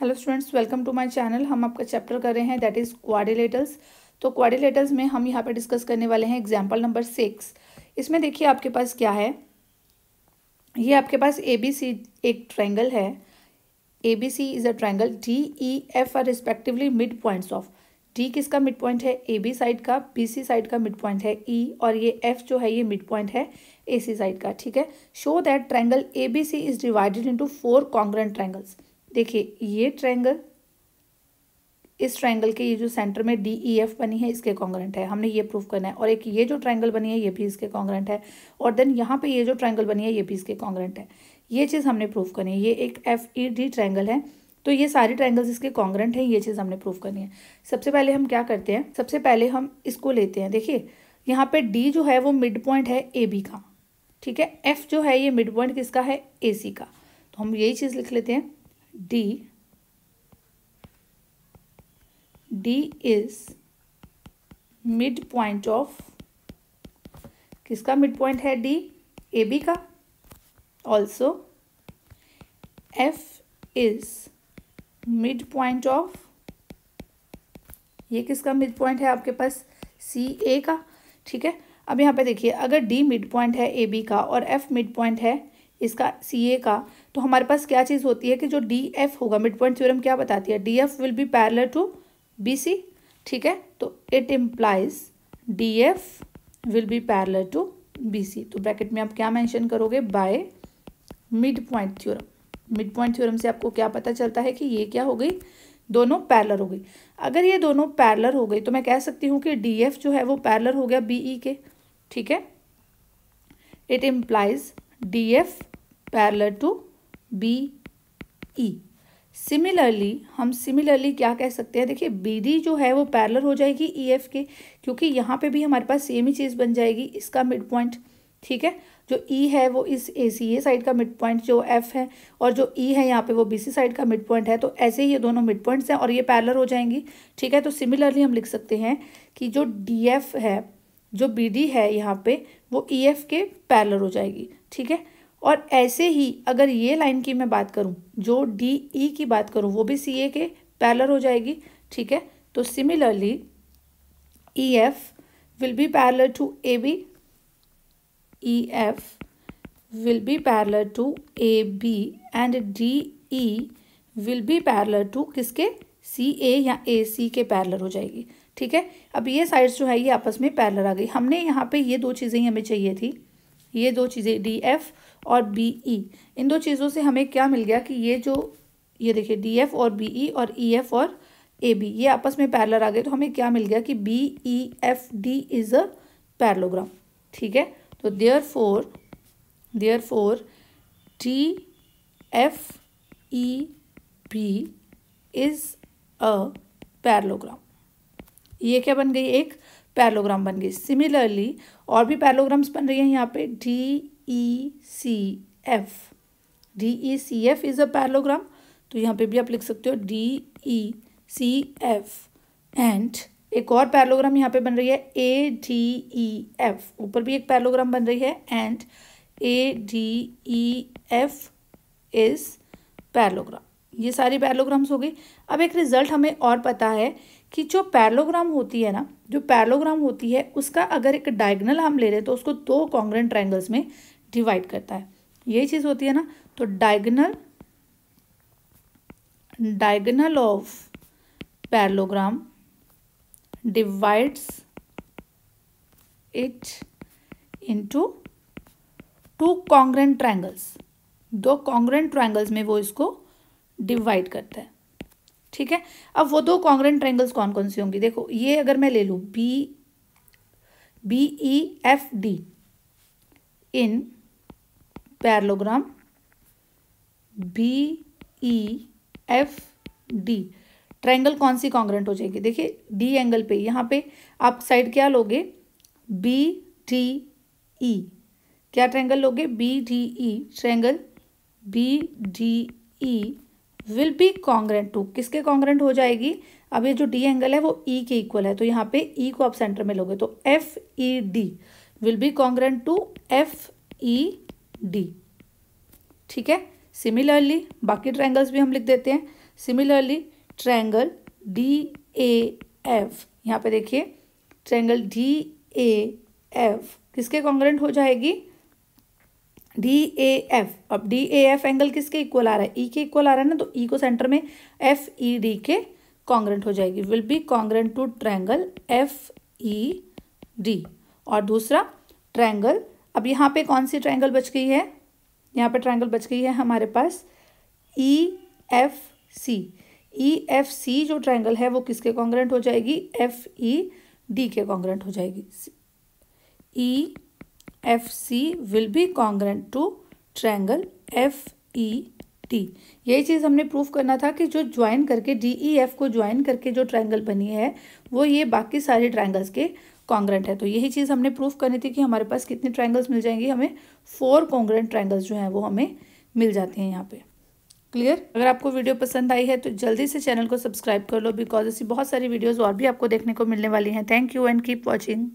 Hello students, welcome to my channel. हम आपका chapter कर रहे हैं दैट इज़ क्वाड्रिलेटरल्स। तो क्वाड्रिलेटरल्स में हम यहाँ पे डिस्कस करने वाले हैं एग्जाम्पल नंबर 6। इसमें देखिए आपके पास क्या है, ये आपके पास ए बी सी एक ट्रायंगल है। A B C is a triangle, D E F are respectively mid points of. D किसका मिड पॉइंट है? ए बी साइड का। बी सी साइड का मिड पॉइंट है ई, और ये एफ जो है ये मिड पॉइंट है ए सी साइड का। ठीक है। Show that triangle A B C is divided into 4 congruent triangles. देखिए ये ट्रायंगल, इस ट्रायंगल के ये जो सेंटर में डी ई एफ बनी है इसके कॉन्ग्रुएंट है, हमने ये प्रूव करना है। और एक ये जो ट्रायंगल बनी है ये भी इसके कॉन्ग्रुएंट है, और देन यहाँ पे ये जो ट्रायंगल बनी है ये भी इसके कॉन्ग्रुएंट है। ये चीज़ हमने प्रूव करनी है। ये एक एफ ई डी ट्रायंगल है, तो ये सारी ट्रायंगल्स इसके कॉन्ग्रुएंट हैं, ये चीज़ हमने प्रूव करनी है। सबसे पहले हम क्या करते हैं, सबसे पहले हम इसको लेते हैं। देखिए यहाँ पे डी जो है वो मिड पॉइंट है ए बी का, ठीक है। एफ जो है ये मिड पॉइंट किसका है? ए सी का। तो हम यही चीज़ लिख लेते हैं, D is mid point of, किसका मिड पॉइंट है? D, ए बी का। Also F is mid point of, ये किसका मिड पॉइंट है आपके पास? सी ए का। ठीक है। अब यहाँ पे देखिए, अगर D मिड पॉइंट है ए बी का और F मिड पॉइंट है इसका सी ए का, तो हमारे पास क्या चीज़ होती है कि जो डी एफ होगा, मिड पॉइंट थ्योरम क्या बताती है? D F will be parallel to B C. ठीक है। तो it implies D F will be parallel to B C. तो ब्रैकेट में आप क्या मेंशन करोगे? By mid point theorem. Mid point theorem से आपको क्या पता चलता है कि ये क्या हो गई? दोनों पैरेलल हो गई। अगर ये दोनों पैरेलल हो गई तो मैं कह सकती हूँ कि डी एफ जो है वो पैरेलल हो गया बी ई के। ठीक है। It implies D F parallel to B E. Similarly क्या कह सकते हैं? देखिए बी डी जो है वो पैरेलल हो जाएगी ई एफ के, क्योंकि यहाँ पे भी हमारे पास सेम ही चीज़ बन जाएगी, इसका मिड पॉइंट। ठीक है। जो ई है वो इस ए सी ए साइड का मिड पॉइंट जो एफ है, और जो ई है यहाँ पे वो बी सी साइड का मिड पॉइंट है। तो ऐसे ही ये दोनों मिड पॉइंट्स हैं और ये पैरेलल हो जाएंगी। ठीक है। तो सिमिलरली हम लिख सकते हैं कि जो डी एफ है, जो बी डी है यहाँ पे, वो ई एफ के पैरेलल हो जाएगी। ठीक है। और ऐसे ही अगर ये लाइन की मैं बात करूं, जो डी ई की बात करूं, वो भी सी ए के पैरेलल हो जाएगी। ठीक है। तो similarly E F will be parallel to A B, E F will be parallel to A B, and D E will be parallel to किसके? सी ए या ए सी के पैरेलल हो जाएगी। ठीक है। अब ये साइड्स जो है ये आपस में पैरेलल आ गई। हमने यहाँ पे ये दो चीज़ें हमें चाहिए थी, ये दो चीज़ें डी एफ और बी ई। इन दो चीज़ों से हमें क्या मिल गया कि ये देखिए डी एफ और बी ई और ई एफ और ए बी ये आपस में पैरेलल आ गए। तो हमें क्या मिल गया कि B E F D is a parallelogram. ठीक है। तो therefore D F E B is a parallelogram. ये क्या बन गई? एक पैरेललोग्राम बन गई। सिमिलरली और भी पैरेललोग्राम्स बन रही हैं यहाँ पे, D E C F. D E C F is a parallelogram, तो यहाँ पे भी आप लिख सकते हो D E C F. And एक और पैरेललोग्राम यहाँ पे बन रही है ए डी ई एफ, ऊपर भी एक पैरेललोग्राम बन रही है, and A D E F is parallelogram. ये सारी पैरेललोग्राम्स हो गई। अब एक रिजल्ट हमें और पता है कि जो पैरेललोग्राम होती है ना, जो पैरेललोग्राम होती है उसका अगर एक डायगोनल हम ले रहे हैं तो उसको दो कॉन्ग्रुएंट ट्रायंगल्स में डिवाइड करता है। यही चीज़ होती है ना। तो diagonal of parallelogram divides it into two congruent triangles. दो कॉन्ग्रुएंट ट्रायंगल्स में वो इसको डिवाइड करता है। ठीक है। अब वो दो कॉन्ग्रुएंट ट्रायंगल्स कौन कौन सी होंगी? देखो ये अगर मैं ले लूँ B E F D in parallelogram B E F D, triangle कौन सी कॉन्ग्रुएंट हो जाएगी? देखिए डी एंगल पे यहाँ पे आप साइड क्या लोगे? B D E. क्या ट्रायंगल लोगे? B D E. Triangle B D E will be congruent to, किसके कॉन्ग्रुएंट हो जाएगी? अब ये जो डी एंगल है वो ई के इक्वल है, तो यहाँ पे ई को आप सेंटर में लोगे, तो F E D will be congruent to F E D. ठीक है। सिमिलरली बाकी ट्रायंगल्स भी हम लिख देते हैं। सिमिलरली ट्रायंगल DAF, यहाँ पे देखिए ट्रायंगल DAF किसके कॉन्ग्रुएंट हो जाएगी, DAF। अब DAF एंगल किसके इक्वल आ रहा है, E के इक्वल आ रहा है ना, तो E को सेंटर में FED के कॉन्ग्रुएंट हो जाएगी, will be congruent to triangle FED। और दूसरा ट्रायंगल, अब यहाँ पे कौन सी ट्रायंगल बच गई है, यहाँ पे ट्रायंगल बच गई है हमारे पास EFC। EFC जो ट्रायंगल है वो किसके कॉन्ग्रुएंट हो जाएगी, FED के कॉन्ग्रुएंट हो जाएगी। EFC will be congruent to triangle FED। यही चीज़ हमने प्रूफ करना था कि जो ज्वाइन करके DEF को ज्वाइन करके जो ट्रायंगल बनी है वो ये बाकी सारे ट्रायंगल्स के कॉन्ग्रुएंट है। तो यही चीज़ हमने प्रूफ करनी थी कि हमारे पास कितने ट्रायंगल्स मिल जाएंगे, हमें 4 कॉन्ग्रुएंट ट्रायंगल्स जो हैं वो हमें मिल जाते हैं यहाँ पे। क्लियर। अगर आपको वीडियो पसंद आई है तो जल्दी से चैनल को सब्सक्राइब कर लो, बिकॉज ऐसी बहुत सारी वीडियोज़ और भी आपको देखने को मिलने वाली हैं। Thank you and keep watching.